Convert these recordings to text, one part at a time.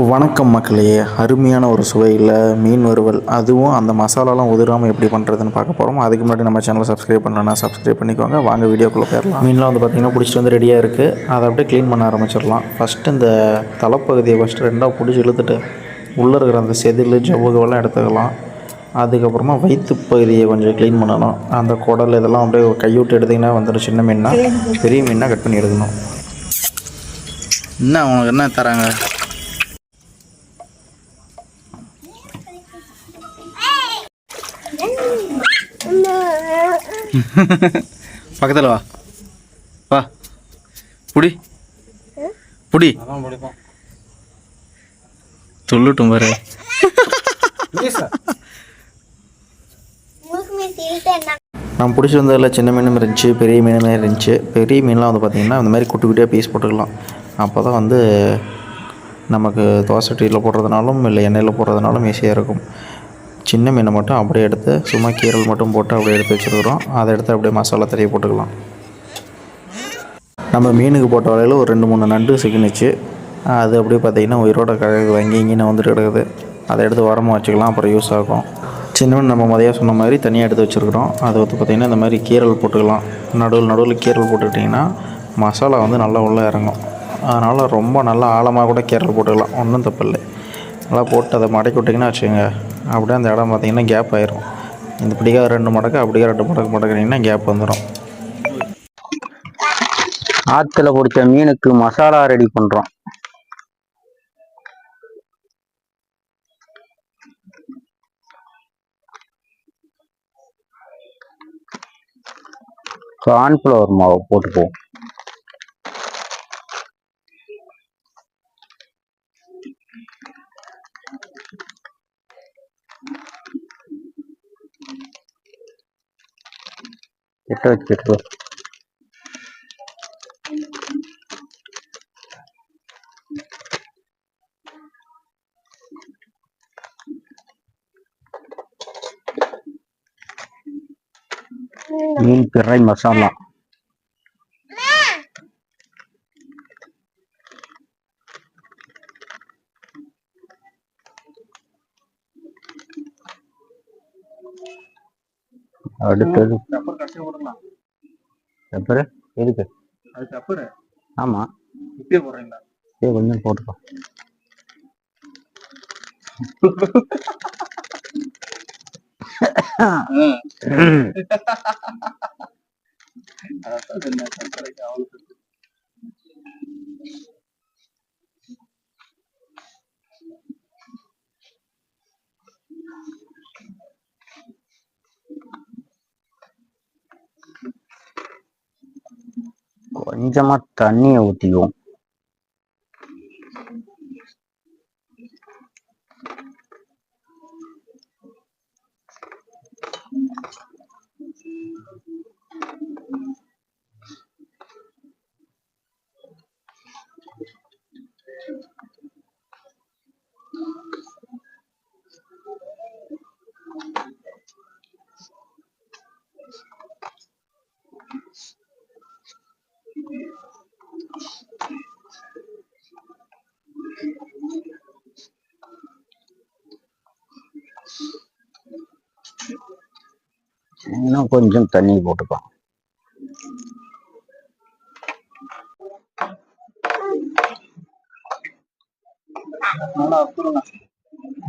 வணக்கம் மக்களே, அருமையான ஒரு சுவையில் மீன் வறுவல், அதுவும் அந்த மசாலாலாம் உதிராமல் எப்படி பண்ணுறதுன்னு பார்க்க போகிறோம். அதுக்கு முன்னாடி நம்ம சேனலை சப்ஸ்கிரைப் பண்ணலன்னா சப்ஸ்கிரைப் பண்ணிக்கோங்க. வாங்க வீடியோக்குள்ளே போயிடலாம். மீன்லாம் வந்து பார்த்திங்கன்னா பிடிச்சிட்டு வந்து ரெடியாக இருக்குது. அதை அப்படியே க்ளீன் பண்ண ஆரம்பிச்சிடலாம். ஃபஸ்ட்டு இந்த தலைப்பகுதியை ரெண்டாக பிடிச்சி இழுத்துட்டு உள்ளே இருக்கிற அந்த செதில் ஜவ்வுகள்லாம் எடுத்துக்கலாம். அதுக்கப்புறமா வயிற்று பகுதியை கொஞ்சம் க்ளீன் பண்ணணும். அந்த குடல் இதெல்லாம் அப்படியே கைவிட்டு எடுத்திங்கன்னா வந்துடும். சின்ன மீன்னா பெரிய மீனாக கட் பண்ணி எடுக்கணும். என்ன அவங்களுக்கு என்ன தராங்க? பக்கத்தில் வா வா, புடி புடி சொல்லுட்டும் பாரு. நான் பிடிச்சி வந்ததில் சின்ன மீனும் இருந்துச்சு, பெரிய மீனுமே இருந்துச்சு. பெரிய மீன்லாம் வந்து பார்த்திங்கன்னா இந்த மாதிரி குட்டி குட்டியாக பீஸ் போட்டுக்கலாம். அப்போ தான் வந்து நமக்கு தோசை டீயில் போடுறதுனாலும் இல்லை எண்ணெயில் போடுறதுனாலும் ஈஸியாக இருக்கும். சின்ன மீனை மட்டும் அப்படியே எடுத்து சும்மா கீரல் மட்டும் போட்டு அப்படியே எடுத்து வச்சுருக்குறோம். அதை எடுத்து அப்படியே மசாலா தடவி போட்டுக்கலாம். நம்ம மீனுக்கு போட்ட வலையில் ஒரு 2-3 நண்டு சிக்கினுச்சு. அது அப்படியே பார்த்திங்கன்னா உயிரோட கிடக்குது, இங்கேன்னு வந்துட்டு கிடக்குது. அதை எடுத்து உரமாக வச்சுக்கலாம், அப்புறம் யூஸ் ஆகும். சின்ன மீன் நம்ம மதியம் சொன்ன மாதிரி தனியாக எடுத்து வச்சுருக்குறோம். அதை வந்து பார்த்திங்கன்னா இந்த மாதிரி கீரல் போட்டுக்கலாம். நடுவில் கீரல் போட்டுக்கிட்டிங்கன்னா மசாலா வந்து நல்லா உள்ளே இறங்கும். அதனால் ரொம்ப நல்லா ஆழமாக கூட கீரல் போட்டுக்கலாம், ஒன்றும் தப்பில்லை. நல்லா போட்டு அதை மடக்கி விட்டிங்கன்னா வச்சுக்கோங்க, அப்படியே அந்த இடம் பார்த்திங்கன்னா கேப் ஆயிரும். இந்த பிடிக்காத 2 மடக்கு அப்படியே 2 மடக்கு மடக்குனிங்கன்னா கேப் வந்துடும். ஆற்றுல பிடிச்ச மீனுக்கு மசாலா ரெடி பண்ணுறோம். கார்ன்ஃப்ளவர் மாவு போட்டுப்போம். வச்சுட்டு மீன் பிறை மசாலா அடுத்தது பெப்பர் எதுக்கு? அது பெப்பர். ஆமா, இப்பயே போடுறீங்களா? கொஞ்சம் போட்டுக்கோ. கொஞ்சமா தண்ணியை ஊற்றிக்குவோம். இன்னும் கொஞ்சம் தண்ணி போட்டுக்கலாம்.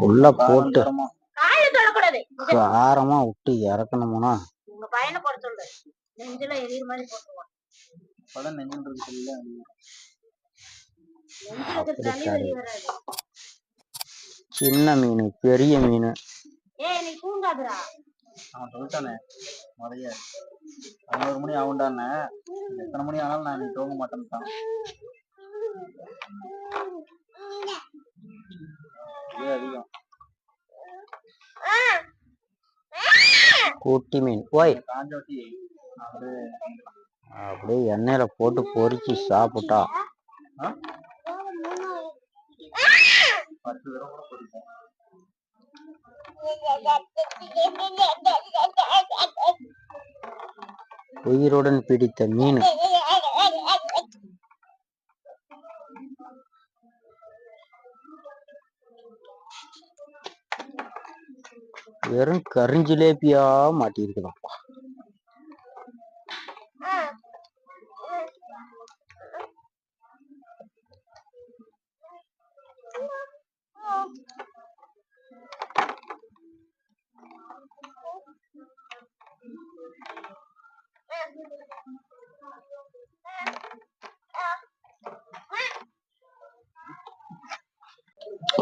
உள்ள போட்டு காரமா விட்டு இறக்கணும்னா சின்ன மீன் பெரிய மீன் அவன் சொல்லிட்டானே முறைய 11 மணி ஆகுண்டானே, எத்தனை மணி ஆனாலும் நான் நீ தூங்க மாட்டேன்ட்டான். அதிகம் கூட்டி மீன் போய் காஞ்சோட்டி அப்படியே எண்ணெயில போட்டு பொரிச்சு சாப்பிட்டா 10 தடவை கூட பொரிப்போம். உயிருடன் பிடித்த மீன் வெறும் கருஞ்சிலேபியா மாட்டியிருக்குதாப்பா.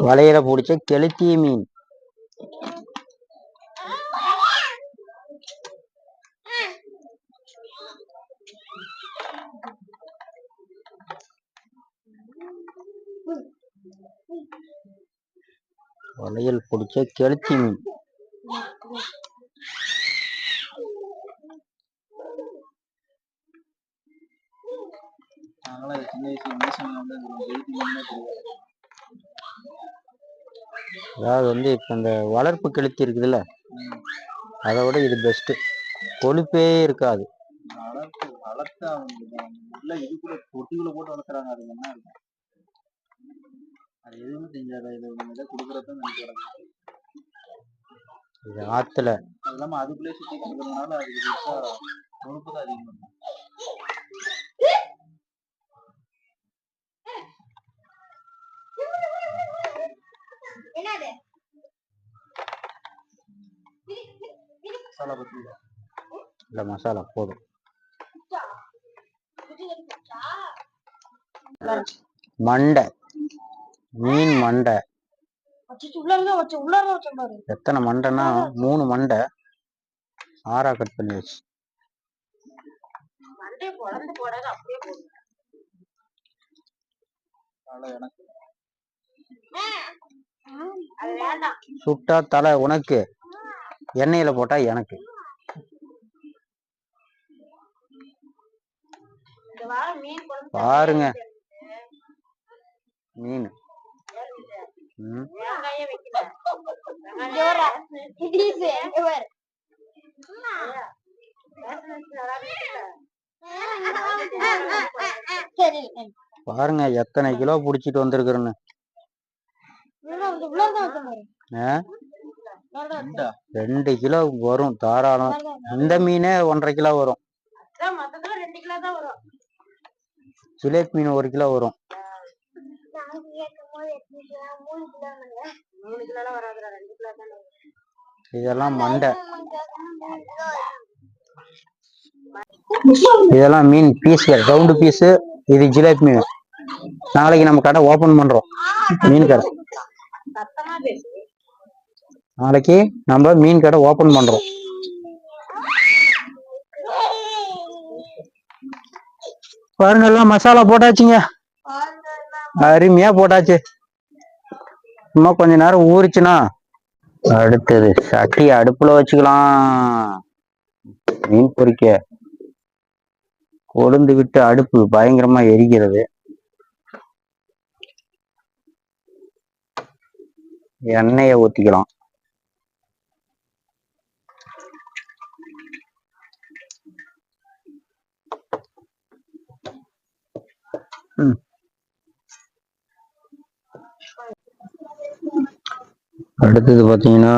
வலையில பிடிச்ச கெளுத்திய மீன். வலையில் பிடிச்ச கெளுத்தி மீன். அதாவது இப்ப இந்த வளர்ப்பு கெளுத்தி இருக்குதுல்ல, அதை விட இது பெஸ்ட். கொழுப்பே இருக்காது. தொட்டிக்குள்ள போட்டு வளர்க்குறாங்க. அது என்ன இருக்கும்? அது எதுவுமே செஞ்சாத. இதை கொடுக்குறத இது ஆத்துல அது இல்லாம அதுக்குள்ளே சுத்தி இருக்கிறதுனால அதுக்கு கொழுப்பு தான் அதிகம். மசாலா பத்தி இல்ல, மசாலா போதும். மண்டை மீன் மண்டை. எத்தனை மண்டைன்னா 3 மண்டை 6 கட் பண்ணி வச்சு. சுட்டா தலை உனக்கு, எண்ணெயில போட்டா எனக்கு. பாருங்க மீன். பாருங்க எத்தனை கிலோ புடிச்சிட்டு வந்திருக்கிறேன்னு. 2 கிலோ வரும் தாராளம். இந்த மீனே 1.5 கிலோ வரும். ஜிலேபி மீன் 1 கிலோ வரும். இதெல்லாம் மண்டை. இதெல்லாம் மீன் பீஸ், ரவுண்டு பீஸ். இது ஜிலேபி மீன். நாளைக்கு நம்ம கடை ஓபன் பண்றோம், மீன் கடை. நாளைக்கு நம்ம மீன் கடை ஓபன் பண்றோம். பாருங்க எல்லாம் மசாலா போட்டாச்சுங்க, அருமையா போட்டாச்சு. சும்மா கொஞ்ச நேரம் ஊறிச்சுன்னா அடுத்தது சட்டி அடுப்புல வச்சுக்கலாம். மீன் பொரிக்க கொழுந்து விட்டு அடுப்பு பயங்கரமா எரிக்கிறது. எண்ணெயை ஊத்திக்கலாம். அடுத்தது பாத்தீங்கன்னா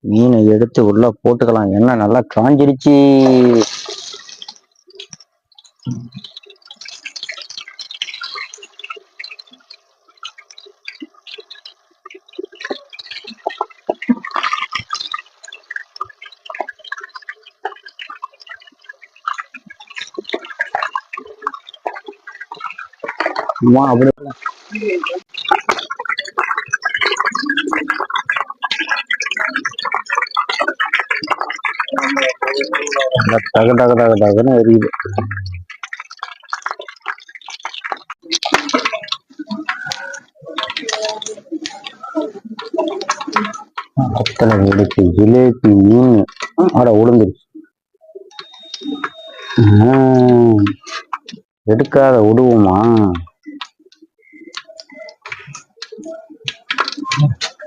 மீனை எடுத்து உள்ள போட்டுக்கலாம். எண்ணெய் நல்லா காஞ்சிருச்சு. அப்படி டக டக டக டகன்னு எரியுது. அத்தனை வெடிச்சு ஜிலேபி மீன் அட உளுந்துருச்சு. எடுக்காத விடுவோமா?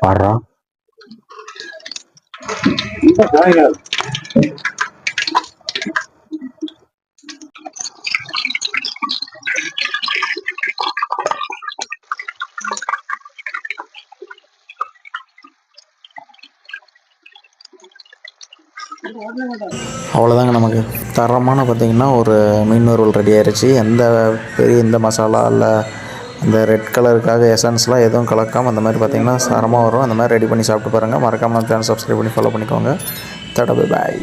பாடுறா அவ்வளோதாங்க, நமக்கு தரமான பார்த்திங்கன்னா ஒரு மீன் வறுவல் ரெடி ஆயிடுச்சு. எந்த மசாலா இல்லை இந்த ரெட் கலருக்காக எசன்ஸ்லாம் எதுவும் கலக்காமல் அந்த மாதிரி பார்த்திங்கன்னா தரமாக வரும். அந்த மாதிரி ரெடி பண்ணி சாப்பிட்டு பாருங்கள். மறக்காமல் நம்ம சேனல் சப்ஸ்கிரைப் பண்ணி ஃபாலோ பண்ணிக்கோங்க. Tata bye bye.